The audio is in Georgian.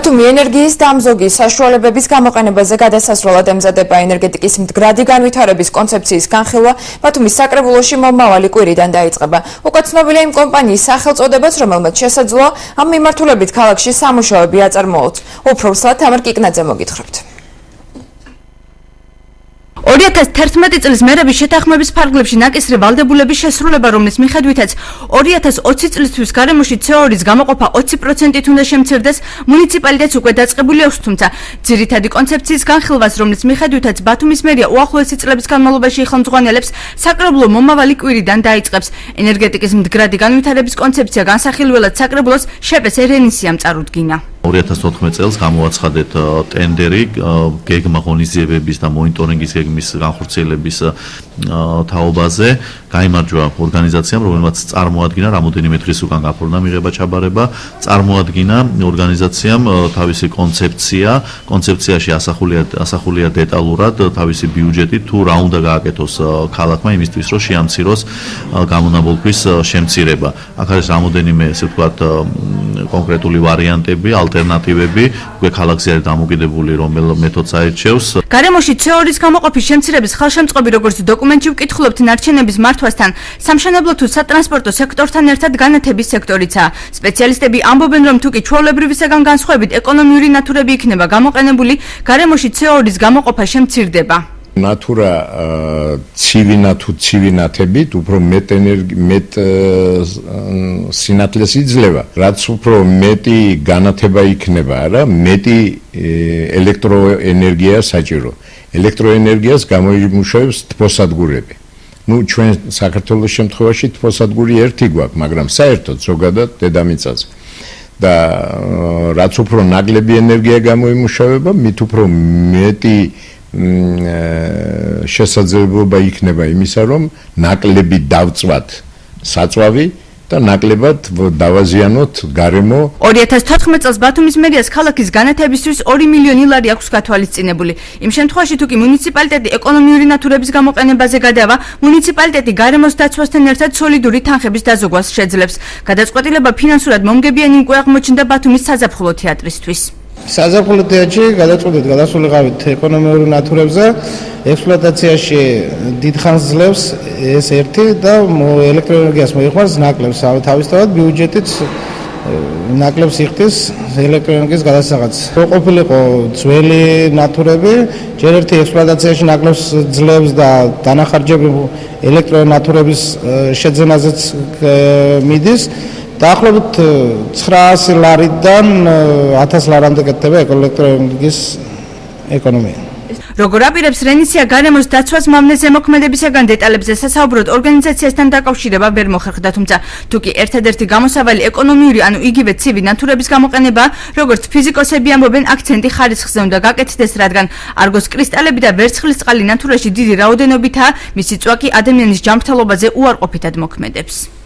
ბათუმი ენერგიის დამზოგის საშუალებების გამოყენებაზე გადასასვლელად ემზადება ენერგეტიკის მდგრადი განვითარების კონცეფციის განხილვა ბათუმის საკრებულოში მომავალი კვირიდან დაიწყება. უკვე ცნობილია იმ კომპანიის სახელწოდებაც, რომელმაც შესაძლოა ამ მიმართულებით ქალაქში სამუშაოები აწარმოოთ. უფროსად თამარ კიკნაძე მოგითხრობთ. 2011 წლის მერების შეთანხმების ფარგლებში ნაკისრი ვალდებულების შესრულება, რომლის მიხედვითაც 2020 წლისთვის გარემოში CO2-ის გამოყოფა 20%-ით უნდა შემცირდეს, მუნიციპალიტეტს უკვე დაწყებული აქვს, თუმცა ძირითადი კონცეფციის განხილვას, რომლის მიხედვითაც ბათუმის მერია უახლოესი წლების განმავლობაში ხელმძღვანელებს, საკრებულო მომავალი კვირიდან დაიწყებს. ენერგეტიკის მდგრადი განვითარების კონცეფცია განსახილველად საკრებულოს შეპეს ერენისიამ წარუდგინა. 2014 წელს გამოაცხადეთ ტენდერი გეგმა ღონისძიებების და მონიტორინგის გეგმის განხორციელების თაობაზე. გაიმარჯვა ორგანიზაციამ, რომელმაც წარმოადგინა რამოდენიმე დღის უკან გაფორმდა მიღება ჩაბარება, წარმოადგინა ორგანიზაციამ თავისი კონცეფციაში ასახულია დეტალურად თავისი ბიუჯეტი, თუ რა უნდა გააკეთოს ქალაქმა იმისთვის, რომ შეამციროს გამონაბოლქვის შემცირება. აქ არის რამოდენიმე, ესე ვთქვათ, კონკრეტული ვარიანტები, ალტერნატივები, უკვე ქალაქზე არის დამოკიდებული, რომელ მეთოდს აირჩევს. გარემოში CO2-ის გამოყოფის შემცირების ხელშემწყობი, როგორც დოკუმენტში ვკითხულობთ, ნარჩენების მართვასთან, სამშენებლო თუ სატრანსპორტო სექტორთან ერთად განათების სექტორიცაა. სპეციალისტები ამბობენ, რომ თუკი ჩვეულებრივისაგან განსხვავებით ეკონომიური ნათურები იქნება გამოყენებული, გარემოში CO2-ის გამოყოფა შემცირდება. ნატურა ცივი ნათებით უფრო მეტ სინათლეს იძლევა, რაც უფრო მეტი განათება იქნება, არა, მეტი ელექტროენერგია საჭირო. ელექტროენერგიას გამოიმუშავებს თბოსადგურები. ჩვენ საქართველოს შემთხვევაში თბოსადგური ერთი გვაქვს, მაგრამ საერთოდ ზოგადად დედამიწაზე. და რაც უფრო ნაკლები ენერგია გამოიმუშავება, მით უფრო მეტი შესაძლებლობა იქნება იმისა, რომ ნაკლები დავწვათ საწვავი და ნაკლებად დავაზიანოთ გარემო. 2014 წელს ბათუმის მერიას ქალაქის განათებისთვის 2 მილიონი ლარი აქვს გათვალისწინებული. იმ შემთხვევაში, თუ კი მუნიციპალიტეტი ეკონომიური ნათურების გამოყენებაზე გადავა, მუნიციპალიტეტი გარემოს დაცვასთან ერთად სოლიდური თანხების დაზოგვას შეძლებს. გადაწყვეტილება ფინანსურად მომგებიანი უკვე აღმოჩნდა ბათუმის საზაფხულო თეატრისთვის. საზაფხულო თეატრში გადაწყვეტეთ გადასულიყავით ეკონომიური ნათურებზე, ექსპლუატაციაში დიდხანს ძლევს ეს ერთი და ელექტროენერგიას მოიხმარს ნაკლებს, თავისთავად ბიუჯეტით ნაკლებს იხდის ელექტროენერგიის გადასაღადს. ყოფილიყო ძველი ნათურები, ჯერ ერთი ექსპლუატაციაში ნაკლებს ძლევს და დანახარჯები ელექტრონათურების შეძენაზეც მიდის. დაახლოებით 900 ლარიდან 1000 ლარამდე კეთდება ელექტროენერგიის ეკონომია. როგორ აპირებს რენისია გარემოს დაცვას მამნე ზემოქმედებისაგან დეტალებზე სასაუბროდ ორგანიზაციასთან დაკავშირება ვერ მოხერხდა, თუმცა თუკი ერთადერთი გამოსავალი ეკონომიური, ანუ იგივე ცივი ნათურების გამოყენება, როგორც ფიზიკოსები ამბობენ, აქცენტი ხარისხზე უნდა გაკეთდეს, რადგან არგოს კრისტალები და ვერცხლისწყალი ნათურაში დიდი რაოდენობითაა, მისი წვა კი ადამიანის ჯანმრთელობაზე უარყოფითად მოქმედებს.